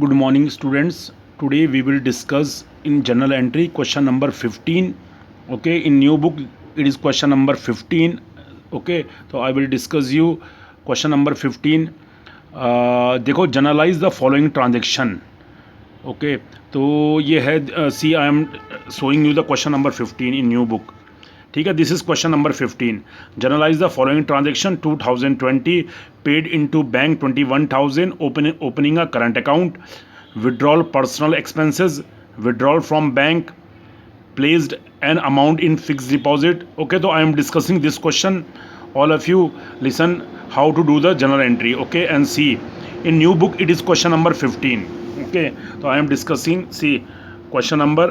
Good morning, students. Today we will discuss in journal entry question number 15. Okay, in new book it is question number 15. Okay, so I will discuss you question number 15. देखो, journalise the following transaction. Okay, तो ये है see I am showing you the question number 15 in new book. ठीक है, this is question number 15. Journalise the following transaction. 2020 paid into bank 21,000, opening a current account, withdrawal personal expenses, withdrawal from bank, placed an amount in fixed deposit. Okay, so I am discussing this question. All of you listen how to do the journal entry. Okay, and see in new book it is question number 15. Okay, so I am discussing, see, question number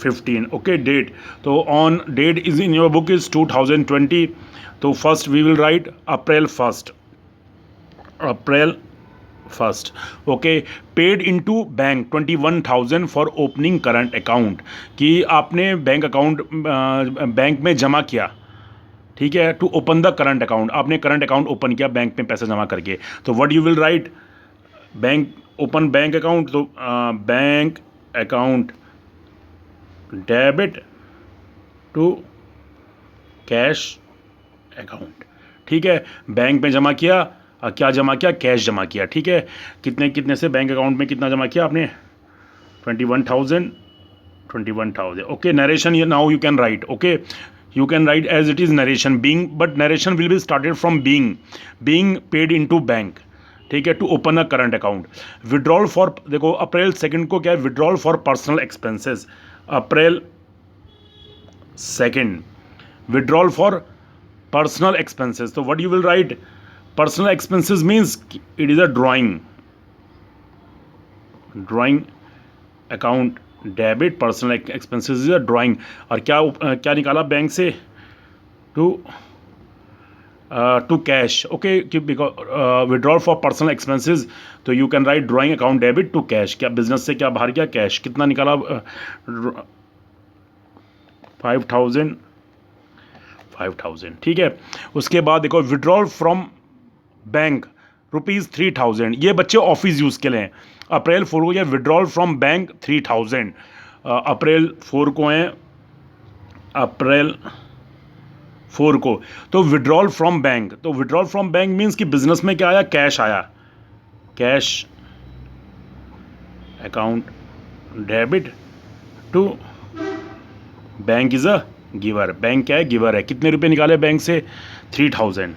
15. Okay, date. So on date is in your book is 2020. So first we will write April 1st. April 1st. Okay, paid into bank 21,000 for opening current account, कि आपने bank account bank में जमा किया. ठीक है, to open the current account, आपने current account open किया bank में पैसा जमा करके. तो what you will write, bank open bank account, तो bank account debit to cash account. ठीक है, बैंक में जमा किया, क्या जमा किया, कैश जमा किया. ठीक है, कितने कितने से बैंक अकाउंट में कितना जमा किया आपने, 21,000. Okay, narration now you can write. Okay, you can write as it is narration being, but narration will be started from being paid into bank. ठीक है, to open a current account. Withdrawal for, देखो April 2 को क्या है, withdrawal for personal expenses. April 2 withdrawal for personal expenses. So what you will write, personal expenses means it is a drawing account debit. Personal expenses is a drawing. और क्या निकाला bank से, to cash. Okay, because withdrawal for personal expenses, तो you can write drawing account debit to cash. क्या business से क्या बाहर गया, कैश. कितना निकाला, 5,000. ठीक है, उसके बाद देखो विड्रॉल फ्रॉम बैंक ₹3,000. ये बच्चे ऑफिस यूज़ के लिए हैं. अप्रैल 4 को, या विड्रॉल फ्रॉम बैंक 3,000. अप्रैल 4 को है, अप्रैल 4 को. तो विड्रॉल फ्रॉम बैंक, तो विड्रॉल फ्रॉम बैंक मीन्स कि बिजनेस में क्या आया, कैश आया. Cash account debit to bank is a giver. Bank क्या है, गिवर है. कितने रुपए निकाले बैंक से, 3,000.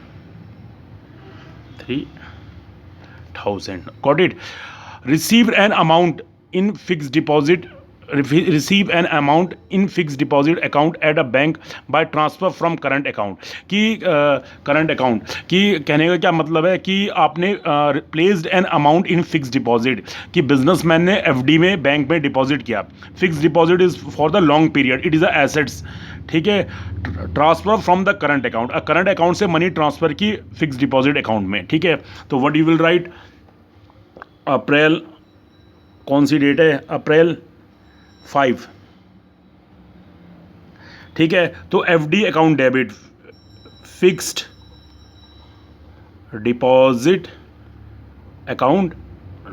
Got it. Receive an amount in fix deposit, receive an amount in fix deposit account at a bank by transfer from current account. कि current account की कहने का क्या मतलब है, कि आपने placed an amount in fix deposit, कि बिजनेसमैन ने एफडी में बैंक में डिपॉजिट किया. Fix deposit is for the long period, it is a assets. ठीक है, transfer from the current account, current account से मनी ट्रांसफर की फिक्स डिपॉजिट अकाउंट में. ठीक है, तो व्हाट यू विल राइट, अप्रैल, कौन सी डेट है, अप्रैल 5. ठीक है, तो FD account debit, fixed deposit account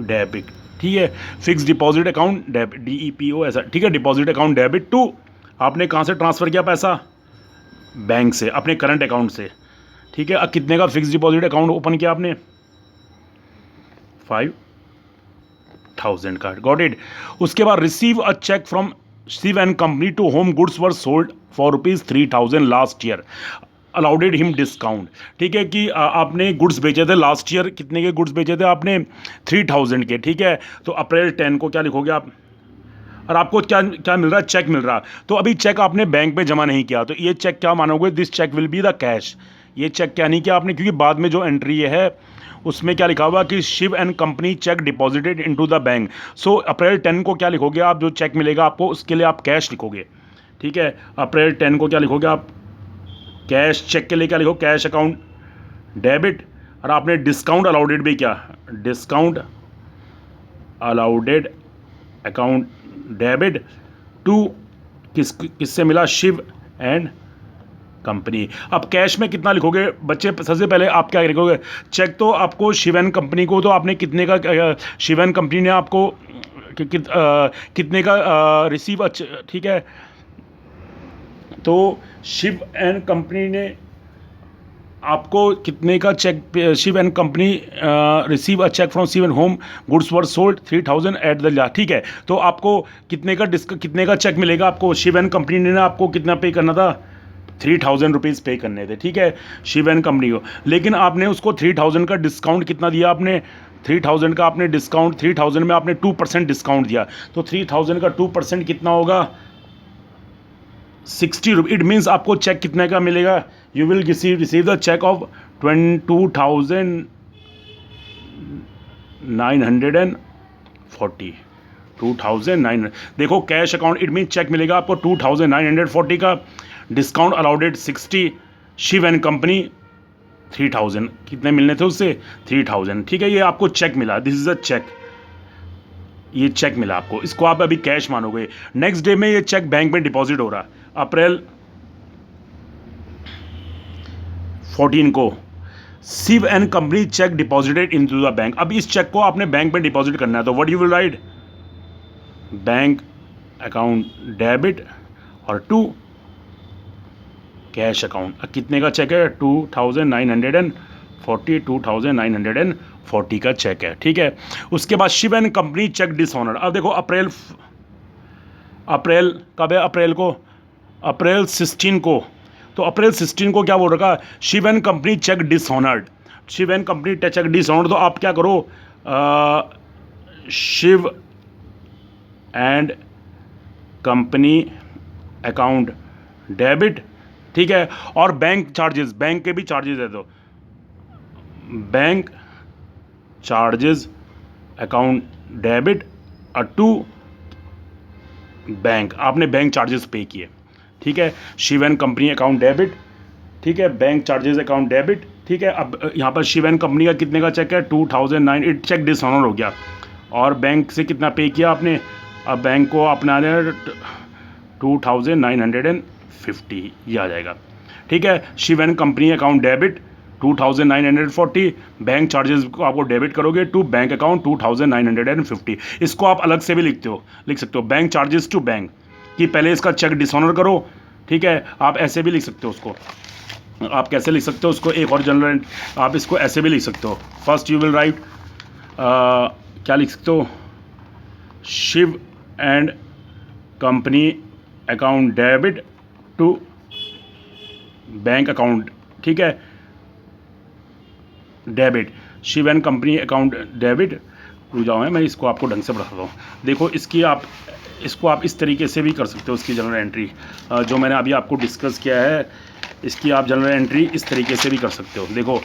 debit. ठीक है, fix deposit account debit, DEPO ऐसा. ठीक है, डिपॉजिट अकाउंट डेबिट टू, आपने कहाँ से ट्रांसफ़र किया पैसा, बैंक से, अपने करंट अकाउंट से. ठीक है, अब कितने का फिक्स डिपॉजिट अकाउंट ओपन किया आपने, 5,000 का. Got it. उसके बाद receive a cheque from Shiv and company to whom goods were sold for ₹3,000 last year, allowed him discount. ठीक है, कि आपने गुड्स बेचे थे लास्ट ईयर, कितने के गुड्स बेचे थे आपने, 3,000 के. ठीक है, तो अप्रैल 10 को क्या लिखोगे आप, और आपको क्या क्या मिल रहा है, चेक मिल रहा. तो अभी चेक आपने बैंक में जमा नहीं किया, तो ये चेक क्या मानोगे, this cheque will be the cash. ये चेक क्या नहीं किया आपने, क्योंकि बाद में जो एंट्री है उसमें क्या लिखा हुआ कि Shiv and company cheque deposited into the bank. So April 10 को क्या लिखोगे आप, जो चेक मिलेगा आपको उसके लिए आप कैश लिखोगे. ठीक है, अप्रैल 10 को क्या लिखोगे आप, कैश. चेक के लिए क्या लिखो, कैश अकाउंट डेबिट. और आपने डिस्काउंट अलाउडेड भी क्या, discount allowed account debit to किससे मिला, शिव एंड कंपनी। अब कैश में कितना लिखोगे बच्चे? सबसे पहले आप क्या लिखोगे? चेक तो आपको शिव एंड कंपनी को तो आपने कितने का, शिव एंड कंपनी ने आपको कितने का रिसीव, अच्छा ठीक है, तो शिव एंड कंपनी ने आपको कितने का cheque, Shiv and company receive a cheque from Shiv and whom goods were sold 3000 at the, ठीक है, तो आपको कितने का चेक मिलेगा आपको? शिव एंड कंपनी ने आपको कितना पे करना था? 3000 रुपीज़ पे करने थे, ठीक है, शिव एंड कंपनी को। लेकिन आपने उसको 3000 का डिस्काउंट कितना दिया आपने? 3000 का आपने डिस्काउंट, 3000 में आपने 2% डिस्काउंट दिया, तो 3000 का 2% कितना होगा? 60 रुपये। इट मीन्स आपको चेक कितने का मिलेगा? You will receive the cheque of 2940, 2900। देखो cash account, it mean cheque मिलेगा आपको 2940 का, discount allowed 60, Shiv and company 3000, कितने मिलने थे उससे? 3000, ठीक है, ये आपको चेक मिला, दिस इज अ चेक, ये चेक मिला आपको, इसको आप अभी कैश मानोगे। नेक्स्ट डे में ये चेक बैंक में डिपॉजिट हो रहा, अप्रैल 14 को Shiv and company cheque deposited into the bank. अब इस चेक को आपने बैंक में डिपॉजिट करना है, तो what you will write? Bank account debit और टू कैश अकाउंट। कितने का चेक है? 2940 का चेक है, ठीक है। उसके बाद Shiv and company cheque dishonoured. अब देखो अप्रैल कब है? अप्रैल को, अप्रैल 16 को, तो अप्रैल 16 को क्या बोल रखा? Shiv and company cheque dishonoured, Shiv and company cheque dishonoured. तो आप क्या करो, Shiv and company account debit, ठीक है, और बैंक चार्जेस, बैंक के भी चार्जेस है, तो bank charges account debit to bank, आपने बैंक चार्जेस पे किए, ठीक है, Shiv and company account debit, ठीक है, बैंक चार्जेस अकाउंट डेबिट, ठीक है। अब यहाँ पर शिव एंड कंपनी का कितने का चेक है? 2009, इट चेक डिसऑनर हो गया, और बैंक से कितना पे किया आपने? अब बैंक को अपना 2950 ये आ जाएगा, ठीक है। Shiv and company account debit 2940, bank charges को आपको डेबिट करोगे टू बैंक अकाउंट 2950। इसको आप अलग से भी लिख सकते हो, बैंक चार्जेस टू बैंक, कि पहले इसका चेक डिसऑनर करो, ठीक है। आप ऐसे भी लिख सकते हो उसको, आप कैसे लिख सकते हो उसको? एक और जनरल, आप इसको ऐसे भी लिख सकते हो। फर्स्ट यू विल राइट, क्या लिख सकते हो? Shiv and company account debit to bank account, ठीक है, debit, Shiv and company account debit. रुक जाओ है, मैं इसको आपको ढंग से बताता हूँ। देखो इसको आप इस तरीके से भी कर सकते हो, इसकी जनरल एंट्री जो मैंने अभी आपको डिस्कस किया है, इसकी आप जनरल एंट्री इस तरीके से भी कर सकते हो। देखो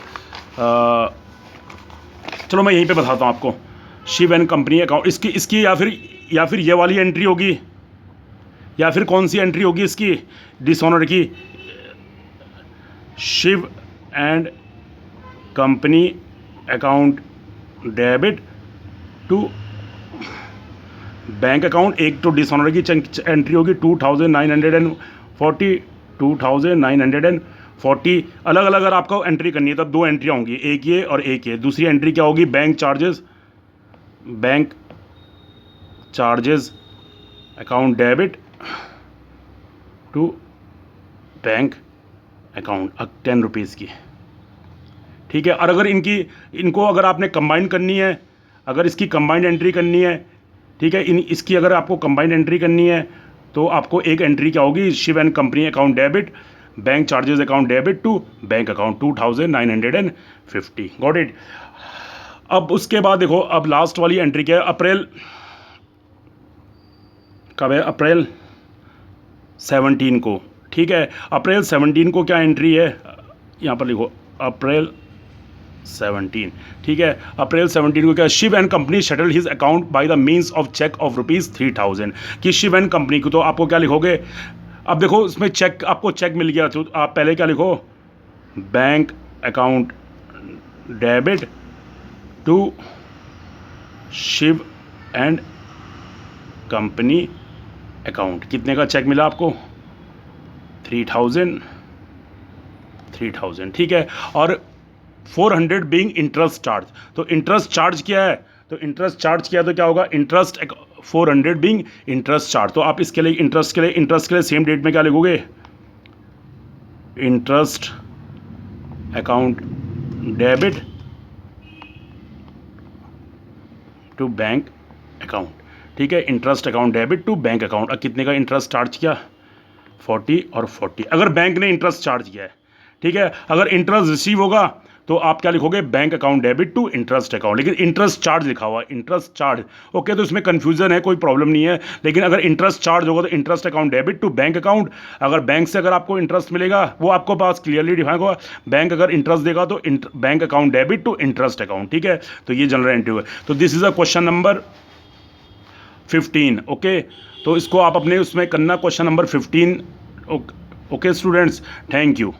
चलो मैं यहीं पे बताता हूँ आपको, शिव एंड कंपनी अकाउंट, इसकी या फिर ये वाली एंट्री होगी, या फिर कौन सी एंट्री होगी इसकी डिसऑनर की? Shiv and company account debit to bank account. एक तो डिसऑनर की एंट्री होगी 2940, अलग अलग अगर आपको एंट्री करनी है तब दो एंट्रियाँ होंगी, एक ये और एक ये। दूसरी एंट्री क्या होगी? Bank charges account debit to bank account 10 rupees की, ठीक है। और अगर इनको अगर आपने कंबाइन करनी है, अगर इसकी कंबाइंड एंट्री करनी है, ठीक है, इसकी अगर आपको कंबाइंड एंट्री करनी है तो आपको एक एंट्री क्या होगी? Shiv and company account debit bank charges account debit to bank account 2950। Got it. अब उसके बाद देखो, अब लास्ट वाली एंट्री क्या है? अप्रैल कब है? अप्रैल 17 को, ठीक है। अप्रैल 17 को क्या एंट्री है? यहाँ पर लिखो अप्रैल 17, ठीक है। अप्रैल 17 को क्या? Shiv and company settled his account by the means of cheque of ₹3000, कि शिव एंड कंपनी को, तो आपको क्या लिखोगे? अब देखो उसमें चेक, आपको चेक मिल गया, तो आप पहले क्या लिखो? Bank account debit to Shiv and company account. कितने का चेक मिला आपको? 3000, 3000, ठीक है। और 400 बीइंग इंटरेस्ट चार्ज, तो इंटरेस्ट चार्ज क्या है, तो इंटरेस्ट चार्ज किया तो क्या होगा, इंटरेस्ट 400 बीइंग इंटरेस्ट चार्ज। तो आप इसके लिए इंटरेस्ट के लिए सेम डेट में क्या लिखोगे, interest account debit to bank account, ठीक है, interest account debit to bank account. अब कितने का इंटरेस्ट चार्ज किया, 40 और 40, अगर बैंक ने इंटरेस्ट चार्ज किया है, ठीक है। अगर इंटरेस्ट रिसीव होगा तो आप क्या लिखोगे, bank account debit to interest account, लेकिन इंटरेस्ट चार्ज लिखा हुआ है, इंटरेस्ट चार्ज, ओके। तो इसमें कंफ्यूजन है, कोई प्रॉब्लम नहीं है, लेकिन अगर इंटरेस्ट चार्ज होगा तो interest account debit to bank account. अगर बैंक से अगर आपको इंटरेस्ट मिलेगा वो आपको पास क्लियरली डिफाइन होगा, बैंक अगर इंटरेस्ट देगा तो bank account debit to interest account, ठीक है। तो ये जनरल एंट्री है। तो this is a question number 15, okay. तो इसको आप अपने उसमें करना, question number 15, okay students, thank you.